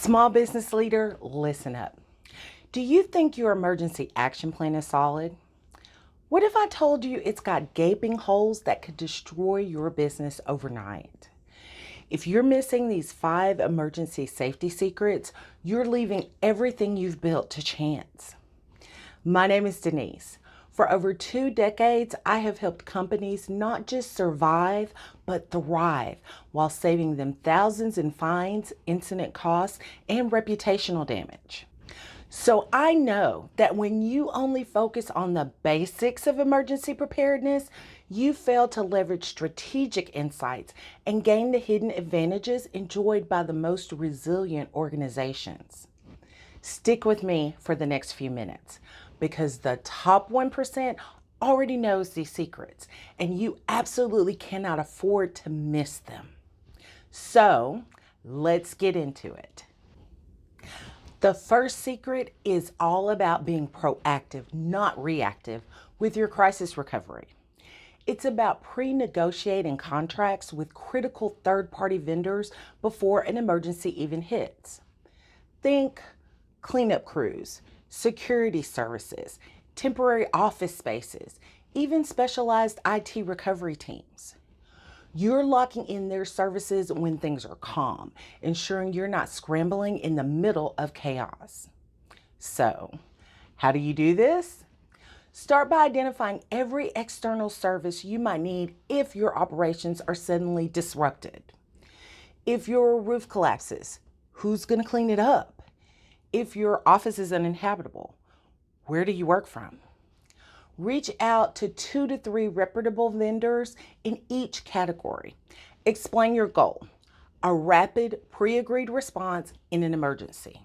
Small business leader, listen up. Do you think your emergency action plan is solid? What if I told you it's got gaping holes that could destroy your business overnight? If you're missing these 5 emergency safety secrets, you're leaving everything you've built to chance. My name is Denise. For over 2 decades, I have helped companies not just survive, but thrive while saving them thousands in fines, incident costs, and reputational damage. So I know that when you only focus on the basics of emergency preparedness, you fail to leverage strategic insights and gain the hidden advantages enjoyed by the most resilient organizations. Stick with me for the next few minutes because the top 1% already knows these secrets and you absolutely cannot afford to miss them. So let's get into it. The first secret is all about being proactive, not reactive, with your crisis recovery. It's about pre-negotiating contracts with critical third-party vendors before an emergency even hits. Think cleanup crews, security services, temporary office spaces, even specialized IT recovery teams. You're locking in their services when things are calm, ensuring you're not scrambling in the middle of chaos. So, how do you do this? Start by identifying every external service you might need if your operations are suddenly disrupted. If your roof collapses, who's going to clean it up? If your office is uninhabitable, where do you work from? Reach out to 2 to 3 reputable vendors in each category. Explain your goal, a rapid pre-agreed response in an emergency.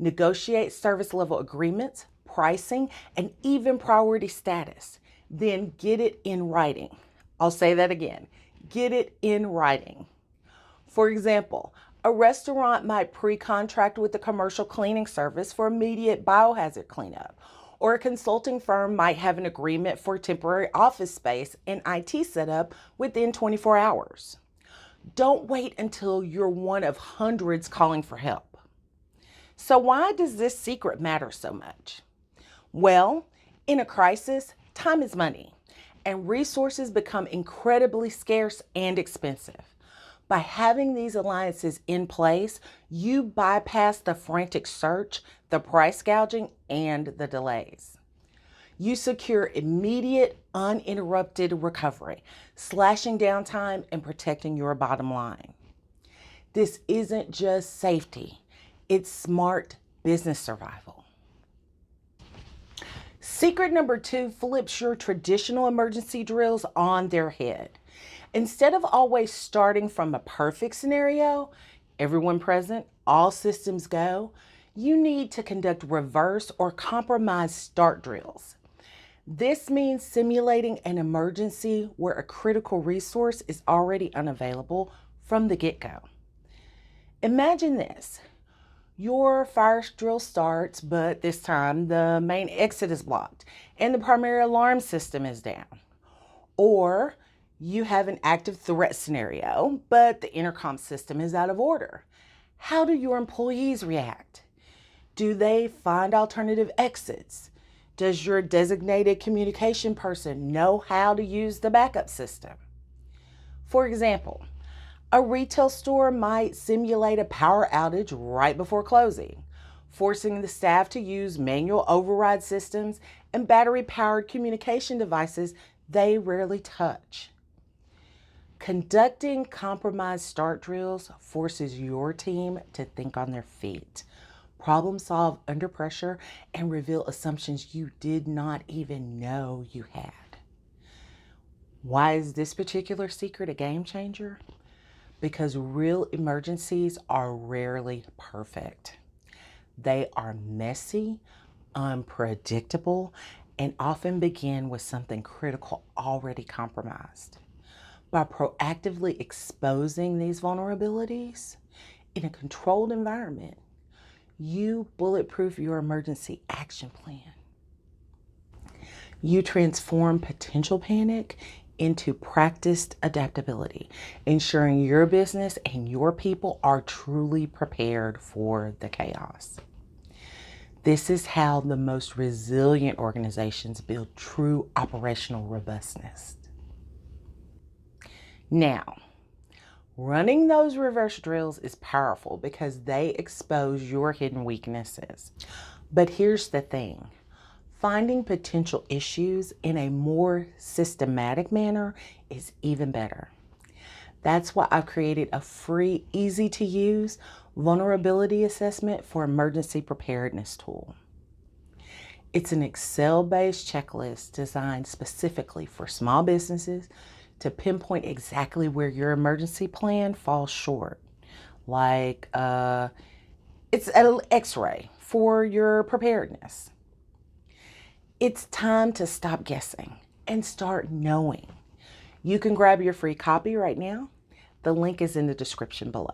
Negotiate service level agreements, pricing, and even priority status. Then get it in writing. I'll say that again, get it in writing. For example, a restaurant might pre-contract with a commercial cleaning service for immediate biohazard cleanup, or a consulting firm might have an agreement for temporary office space and IT setup within 24 hours. Don't wait until you're one of hundreds calling for help. So why does this secret matter so much? Well, in a crisis, time is money, and resources become incredibly scarce and expensive. By having these alliances in place, you bypass the frantic search, the price gouging, and the delays. You secure immediate, uninterrupted recovery, slashing downtime and protecting your bottom line. This isn't just safety, it's smart business survival. Secret number 2 flips your traditional emergency drills on their head. Instead of always starting from a perfect scenario, everyone present, all systems go, you need to conduct reverse or compromise start drills. This means simulating an emergency where a critical resource is already unavailable from the get-go. Imagine this. Your fire drill starts, but this time the main exit is blocked and the primary alarm system is down. Or you have an active threat scenario, but the intercom system is out of order. How do your employees react? Do they find alternative exits? Does your designated communication person know how to use the backup system? For example, a retail store might simulate a power outage right before closing, forcing the staff to use manual override systems and battery-powered communication devices they rarely touch. Conducting compromised start drills forces your team to think on their feet, problem solve under pressure, and reveal assumptions you did not even know you had. Why is this particular secret a game changer? Because real emergencies are rarely perfect. They are messy, unpredictable, and often begin with something critical already compromised. By proactively exposing these vulnerabilities in a controlled environment, you bulletproof your emergency action plan. You transform potential panic into practiced adaptability, ensuring your business and your people are truly prepared for the chaos. This is how the most resilient organizations build true operational robustness. Now, running those reverse drills is powerful because they expose your hidden weaknesses. But here's the thing. Finding potential issues in a more systematic manner is even better. That's why I've created a free, easy to use vulnerability assessment for emergency preparedness tool. It's an Excel-based checklist designed specifically for small businesses to pinpoint exactly where your emergency plan falls short. Like it's an X-ray for your preparedness. It's time to stop guessing and start knowing. You can grab your free copy right now. The link is in the description below.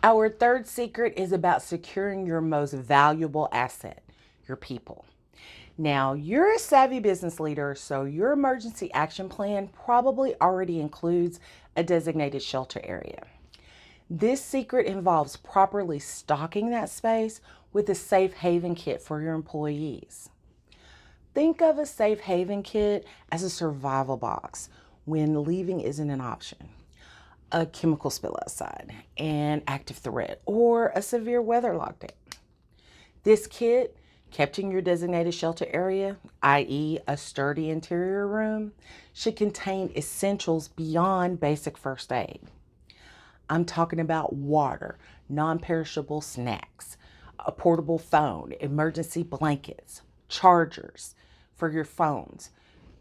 Our third secret is about securing your most valuable asset, your people. Now, you're a savvy business leader, so your emergency action plan probably already includes a designated shelter area. This secret involves properly stocking that space with a safe haven kit for your employees. Think of a safe haven kit as a survival box when leaving isn't an option. A chemical spill outside, an active threat, or a severe weather lockdown. This kit, kept in your designated shelter area, i.e. a sturdy interior room, should contain essentials beyond basic first aid. I'm talking about water, non-perishable snacks, a portable phone, emergency blankets, chargers for your phones,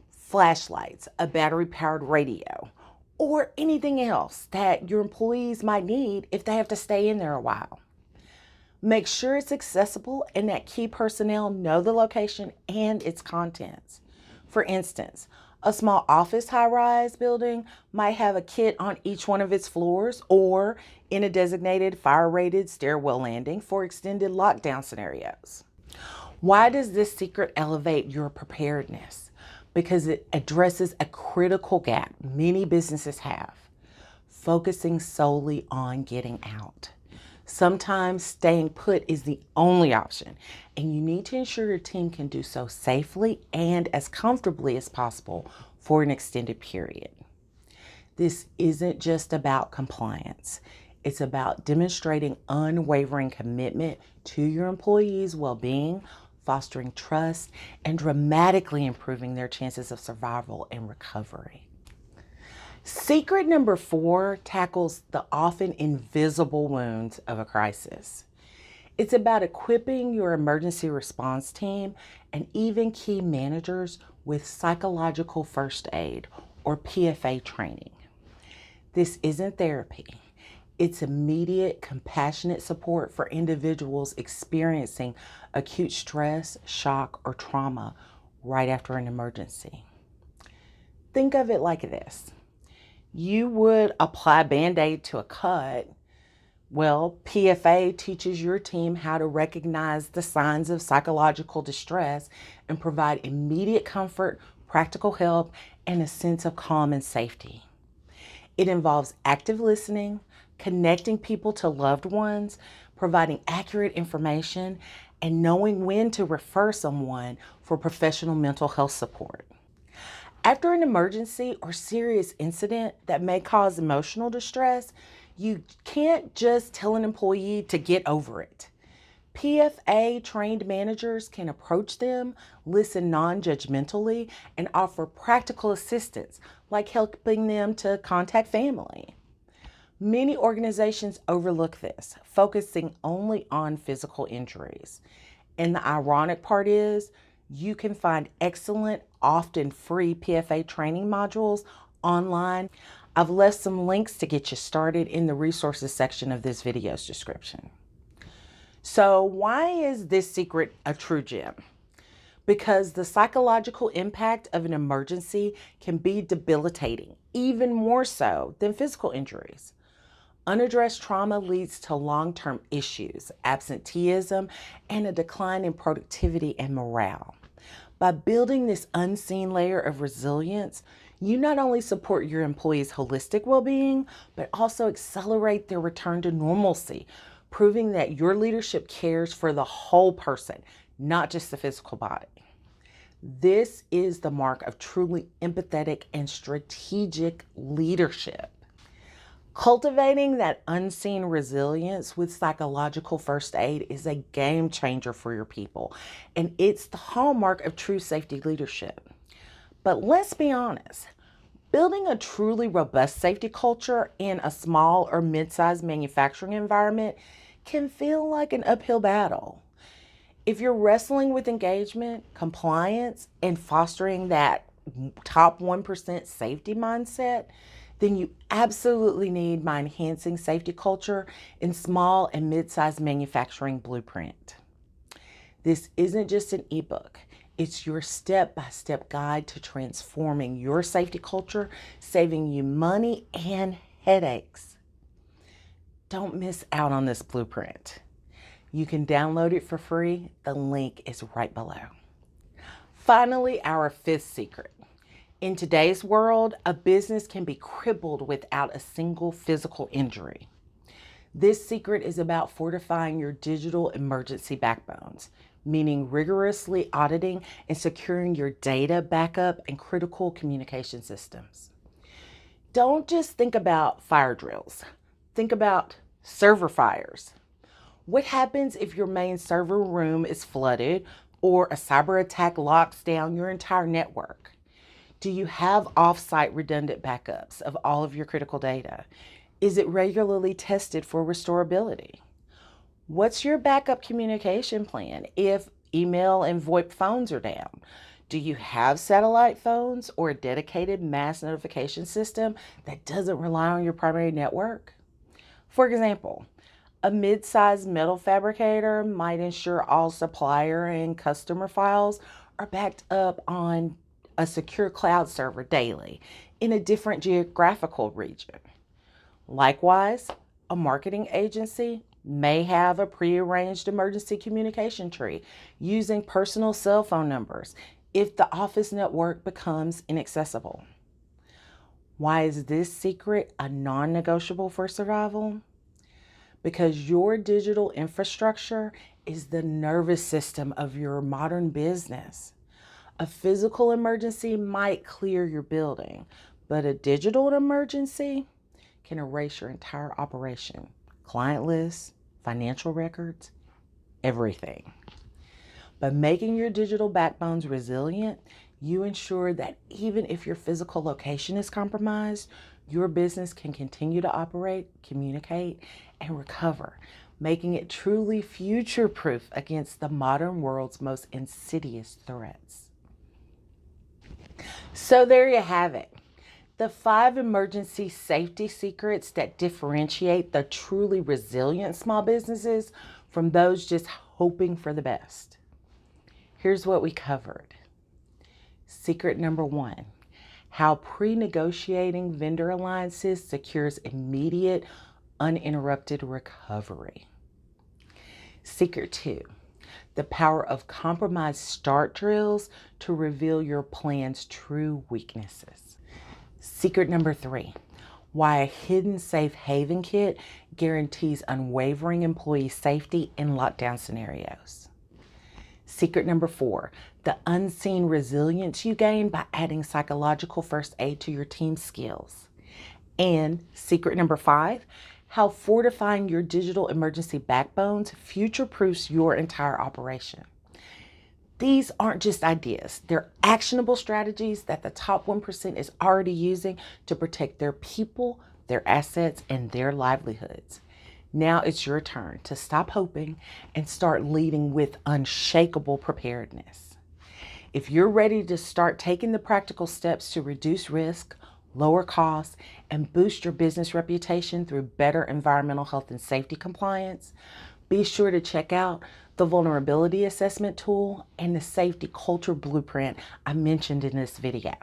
flashlights, a battery-powered radio, or anything else that your employees might need if they have to stay in there a while. Make sure it's accessible and that key personnel know the location and its contents. For instance, a small office high-rise building might have a kit on each one of its floors or in a designated fire-rated stairwell landing for extended lockdown scenarios. Why does this secret elevate your preparedness? Because it addresses a critical gap many businesses have, focusing solely on getting out. Sometimes staying put is the only option, and you need to ensure your team can do so safely and as comfortably as possible for an extended period. This isn't just about compliance. It's about demonstrating unwavering commitment to your employees' well-being, fostering trust, and dramatically improving their chances of survival and recovery. Secret number 4 tackles the often invisible wounds of a crisis. It's about equipping your emergency response team and even key managers with psychological first aid or PFA training. This isn't therapy. It's immediate, compassionate support for individuals experiencing acute stress, shock, or trauma right after an emergency. Think of it like this. You would apply Band-Aid to a cut. Well, PFA teaches your team how to recognize the signs of psychological distress and provide immediate comfort, practical help, and a sense of calm and safety. It involves active listening, connecting people to loved ones, providing accurate information, and knowing when to refer someone for professional mental health support. After an emergency or serious incident that may cause emotional distress, you can't just tell an employee to get over it. PFA trained managers can approach them, listen non-judgmentally, and offer practical assistance, like helping them to contact family. Many organizations overlook this, focusing only on physical injuries. And the ironic part is, you can find excellent, often free PFA training modules online. I've left some links to get you started in the resources section of this video's description. So why is this secret a true gem? Because the psychological impact of an emergency can be debilitating, even more so than physical injuries. Unaddressed trauma leads to long-term issues, absenteeism, and a decline in productivity and morale. By building this unseen layer of resilience, you not only support your employees' holistic well-being, but also accelerate their return to normalcy, proving that your leadership cares for the whole person, not just the physical body. This is the mark of truly empathetic and strategic leadership. Cultivating that unseen resilience with psychological first aid is a game changer for your people, and it's the hallmark of true safety leadership. But let's be honest, building a truly robust safety culture in a small or mid-sized manufacturing environment can feel like an uphill battle. If you're wrestling with engagement, compliance, and fostering that top 1% safety mindset, then you absolutely need my Enhancing Safety Culture in Small and Mid-Sized Manufacturing Blueprint. This isn't just an ebook. It's your step-by-step guide to transforming your safety culture, saving you money and headaches. Don't miss out on this blueprint. You can download it for free. The link is right below. Finally, our fifth secret. In today's world, a business can be crippled without a single physical injury. This secret is about fortifying your digital emergency backbones, meaning rigorously auditing and securing your data backup and critical communication systems. Don't just think about fire drills. Think about server fires. What happens if your main server room is flooded or a cyber attack locks down your entire network? Do you have off-site redundant backups of all of your critical data? Is it regularly tested for restorability? What's your backup communication plan if email and VoIP phones are down? Do you have satellite phones or a dedicated mass notification system that doesn't rely on your primary network? For example, a mid-sized metal fabricator might ensure all supplier and customer files are backed up on a secure cloud server daily in a different geographical region. Likewise, a marketing agency may have a prearranged emergency communication tree using personal cell phone numbers if the office network becomes inaccessible. Why is this secret a non-negotiable for survival? Because your digital infrastructure is the nervous system of your modern business. A physical emergency might clear your building, but a digital emergency can erase your entire operation, client lists, financial records, everything. By making your digital backbones resilient, you ensure that even if your physical location is compromised, your business can continue to operate, communicate, and recover, making it truly future-proof against the modern world's most insidious threats. So there you have it. The 5 emergency safety secrets that differentiate the truly resilient small businesses from those just hoping for the best. Here's what we covered. Secret number 1, how pre-negotiating vendor alliances secures immediate, uninterrupted recovery. Secret 2, the power of compromised start drills to reveal your plan's true weaknesses. Secret number 3, why a hidden safe haven kit guarantees unwavering employee safety in lockdown scenarios. Secret number 4, the unseen resilience you gain by adding psychological first aid to your team's skills. And secret number 5, how fortifying your digital emergency backbones future-proofs your entire operation. These aren't just ideas. They're actionable strategies that the top 1% is already using to protect their people, their assets, and their livelihoods. Now it's your turn to stop hoping and start leading with unshakable preparedness. If you're ready to start taking the practical steps to reduce risk, lower costs, and boost your business reputation through better environmental health and safety compliance, be sure to check out the vulnerability assessment tool and the safety culture blueprint I mentioned in this video.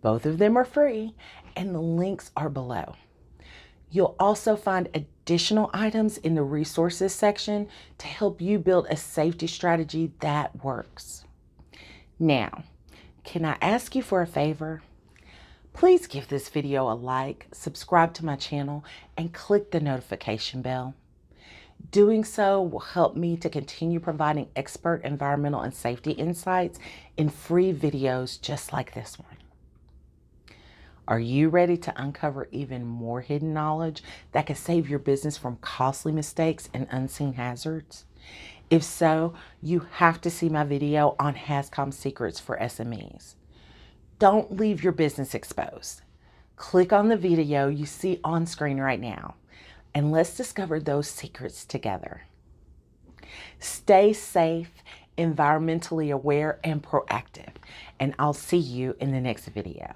Both of them are free and the links are below. You'll also find additional items in the resources section to help you build a safety strategy that works. Now, can I ask you for a favor? Please give this video a like, subscribe to my channel, and click the notification bell. Doing so will help me to continue providing expert environmental and safety insights in free videos just like this one. Are you ready to uncover even more hidden knowledge that can save your business from costly mistakes and unseen hazards? If so, you have to see my video on HazCom secrets for SMEs. Don't leave your business exposed. Click on the video you see on screen right now, and let's discover those secrets together. Stay safe, environmentally aware, and proactive, and I'll see you in the next video.